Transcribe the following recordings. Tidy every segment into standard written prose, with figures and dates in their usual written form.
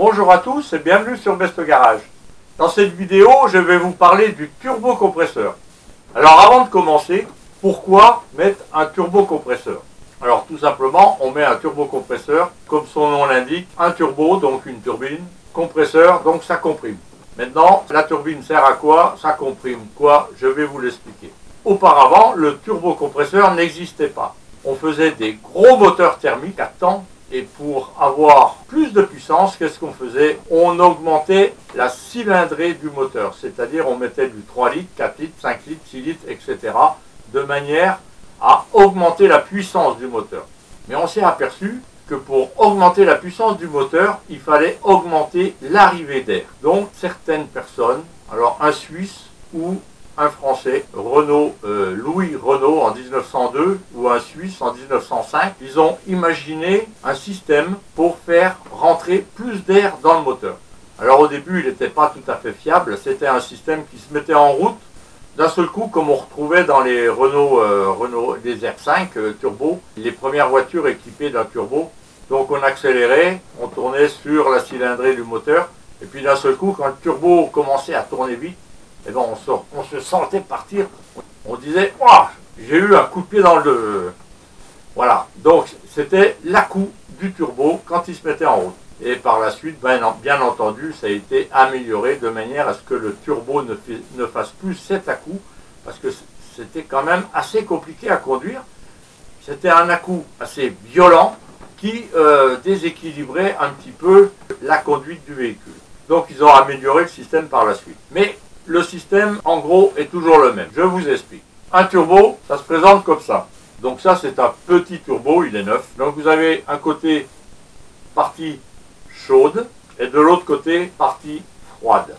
Bonjour à tous et bienvenue sur Best Garage. Dans cette vidéo, je vais vous parler du turbocompresseur. Alors avant de commencer, pourquoi mettre un turbocompresseur? Alors tout simplement, on met un turbocompresseur, comme son nom l'indique, un turbo, donc une turbine, compresseur, donc ça comprime. Maintenant, la turbine sert à quoi? Ça comprime quoi? Je vais vous l'expliquer. Auparavant, le turbocompresseur n'existait pas. On faisait des gros moteurs thermiques à temps. Et pour avoir plus de puissance, qu'est-ce qu'on faisait? On augmentait la cylindrée du moteur, c'est-à-dire on mettait du 3 litres, 4 litres, 5 litres, 6 litres, etc. de manière à augmenter la puissance du moteur. Mais on s'est aperçu que pour augmenter la puissance du moteur, il fallait augmenter l'arrivée d'air. Donc certaines personnes, alors un Suisse ou un Français, Louis Renault en 1902 ou un Suisse en 1905, ils ont imaginé un système pour faire rentrer plus d'air dans le moteur. Alors au début, il n'était pas tout à fait fiable, c'était un système qui se mettait en route d'un seul coup, comme on retrouvait dans les Renault des R5 turbo, les premières voitures équipées d'un turbo. Donc on accélérait, on tournait sur la cylindrée du moteur, et puis d'un seul coup, quand le turbo commençait à tourner vite, et ben on se sentait partir. On disait, oh, j'ai eu un coup de pied dans le... Voilà, donc c'était l'à-coup du turbo quand il se mettait en route. Et par la suite, bien entendu, ça a été amélioré de manière à ce que le turbo ne fasse plus cet à-coup, parce que c'était quand même assez compliqué à conduire. C'était un à-coup assez violent qui déséquilibrait un petit peu la conduite du véhicule. Donc ils ont amélioré le système par la suite. Mais le système, en gros, est toujours le même. Je vous explique. Un turbo, ça se présente comme ça. Donc ça, c'est un petit turbo, il est neuf. Donc vous avez un côté partie chaude et de l'autre côté partie froide.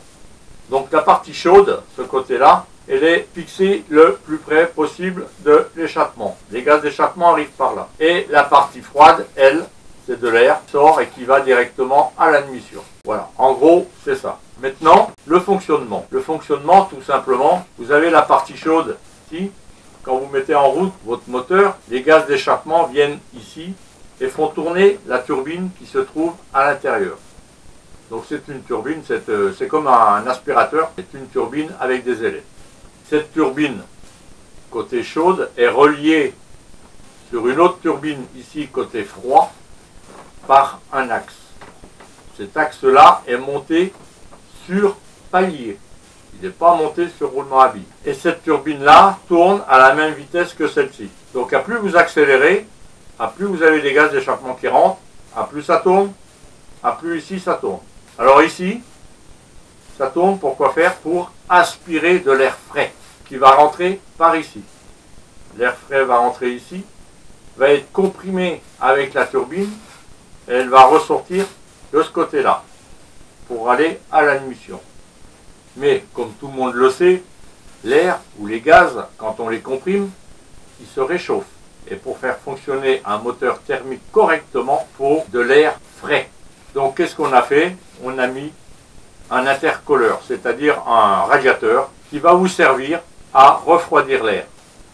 Donc la partie chaude, ce côté-là, elle est fixée le plus près possible de l'échappement. Les gaz d'échappement arrivent par là. Et la partie froide, elle, c'est de l'air qui sort et qui va directement à l'admission. Voilà, en gros, c'est ça. Maintenant, le fonctionnement. Le fonctionnement, tout simplement, vous avez la partie chaude ici. Quand vous mettez en route votre moteur, les gaz d'échappement viennent ici et font tourner la turbine qui se trouve à l'intérieur. Donc c'est une turbine, c'est comme un aspirateur, c'est une turbine avec des ailettes. Cette turbine, côté chaude, est reliée sur une autre turbine ici, côté froid, par un axe. Cet axe-là est monté sur palier. Il n'est pas monté sur roulement à billes. Et cette turbine-là tourne à la même vitesse que celle-ci. Donc à plus vous accélérez, à plus vous avez des gaz d'échappement qui rentrent, à plus ça tourne, à plus ici ça tourne. Alors ici, ça tourne pour quoi faire? Pour aspirer de l'air frais qui va rentrer par ici. L'air frais va rentrer ici, va être comprimé avec la turbine et elle va ressortir de ce côté-là pour aller à l'admission. Mais comme tout le monde le sait, l'air ou les gaz, quand on les comprime, ils se réchauffent. Et pour faire fonctionner un moteur thermique correctement, il faut de l'air frais. Donc qu'est-ce qu'on a fait? On a mis un intercooleur, c'est-à-dire un radiateur qui va vous servir à refroidir l'air.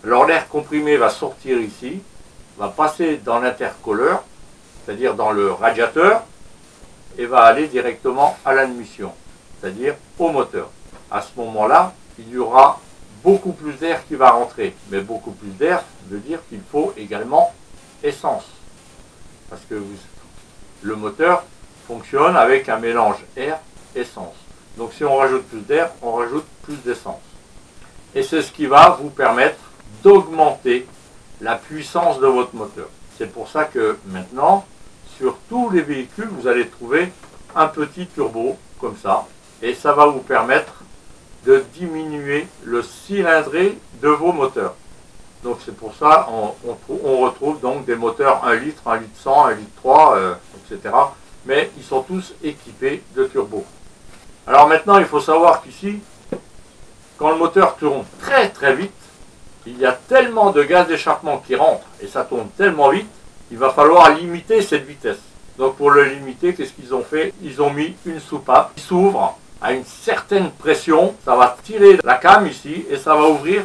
Alors l'air comprimé va sortir ici, va passer dans l'intercooleur, c'est-à-dire dans le radiateur, et va aller directement à l'admission, c'est-à-dire au moteur. À ce moment-là, il y aura beaucoup plus d'air qui va rentrer. Mais beaucoup plus d'air veut dire qu'il faut également essence. Parce que le moteur fonctionne avec un mélange air-essence. Donc si on rajoute plus d'air, on rajoute plus d'essence. Et c'est ce qui va vous permettre d'augmenter la puissance de votre moteur. C'est pour ça que maintenant, sur tous les véhicules, vous allez trouver un petit turbo comme ça. Et ça va vous permettre de diminuer le cylindré de vos moteurs. Donc c'est pour ça on retrouve donc des moteurs 1 litre, 1 litre 100, 1 litre 3, etc. Mais ils sont tous équipés de turbo. Alors maintenant il faut savoir qu'ici, quand le moteur tourne très très vite, il y a tellement de gaz d'échappement qui rentrent et ça tourne tellement vite, il va falloir limiter cette vitesse. Donc pour le limiter, qu'est-ce qu'ils ont fait? Ils ont mis une soupape qui s'ouvre à une certaine pression, ça va tirer la came ici et ça va ouvrir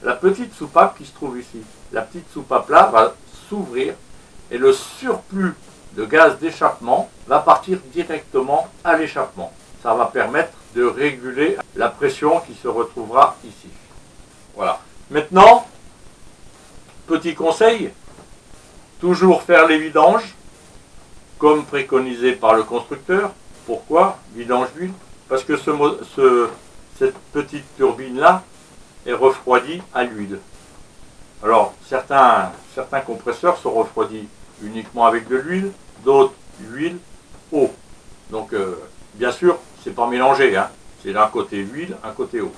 la petite soupape qui se trouve ici. La petite soupape là va s'ouvrir et le surplus de gaz d'échappement va partir directement à l'échappement. Ça va permettre de réguler la pression qui se retrouvera ici. Voilà. Maintenant, petit conseil, toujours faire les vidanges, comme préconisé par le constructeur. Pourquoi vidange d'huile? Parce que cette petite turbine-là est refroidie à l'huile. Alors, certains compresseurs sont refroidis uniquement avec de l'huile, d'autres huile, eau. Donc, bien sûr, c'est pas mélangé, hein. C'est d'un côté huile, un côté eau.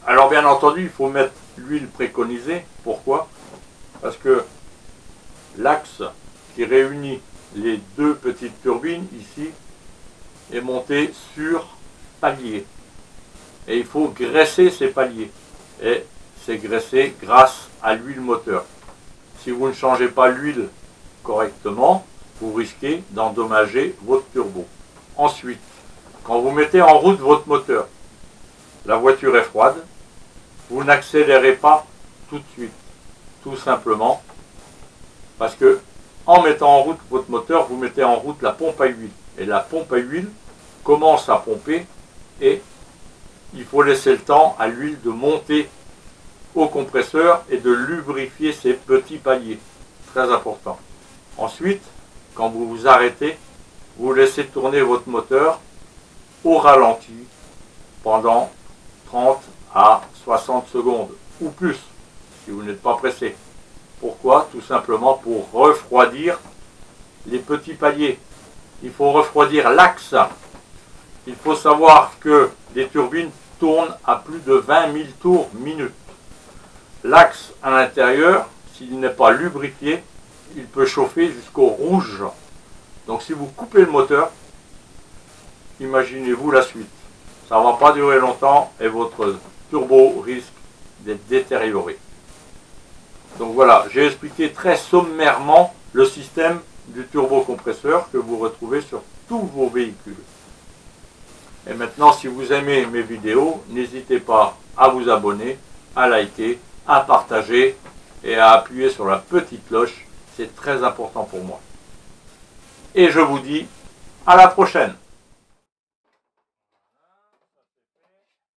Alors, bien entendu, il faut mettre l'huile préconisée. Pourquoi? Parce que l'axe qui réunit les deux petites turbines ici est monté sur palier. Et il faut graisser ces paliers. Et c'est graissé grâce à l'huile moteur. Si vous ne changez pas l'huile correctement, vous risquez d'endommager votre turbo. Ensuite, quand vous mettez en route votre moteur, la voiture est froide, vous n'accélérez pas tout de suite. Tout simplement parce que en mettant en route votre moteur, vous mettez en route la pompe à huile. Et la pompe à huile commence à pomper et il faut laisser le temps à l'huile de monter au compresseur et de lubrifier ces petits paliers. Très important. Ensuite, quand vous vous arrêtez, vous laissez tourner votre moteur au ralenti pendant 30 à 60 secondes ou plus si vous n'êtes pas pressé. Pourquoi? Tout simplement pour refroidir les petits paliers. Il faut refroidir l'axe. Il faut savoir que les turbines tournent à plus de 20 000 tours minute. L'axe à l'intérieur, s'il n'est pas lubrifié, il peut chauffer jusqu'au rouge. Donc si vous coupez le moteur, imaginez-vous la suite. Ça ne va pas durer longtemps et votre turbo risque d'être détérioré. Donc voilà, j'ai expliqué très sommairement le système du turbocompresseur que vous retrouvez sur tous vos véhicules. Et maintenant, si vous aimez mes vidéos, n'hésitez pas à vous abonner, à liker, à partager et à appuyer sur la petite cloche. C'est très important pour moi. Et je vous dis à la prochaine.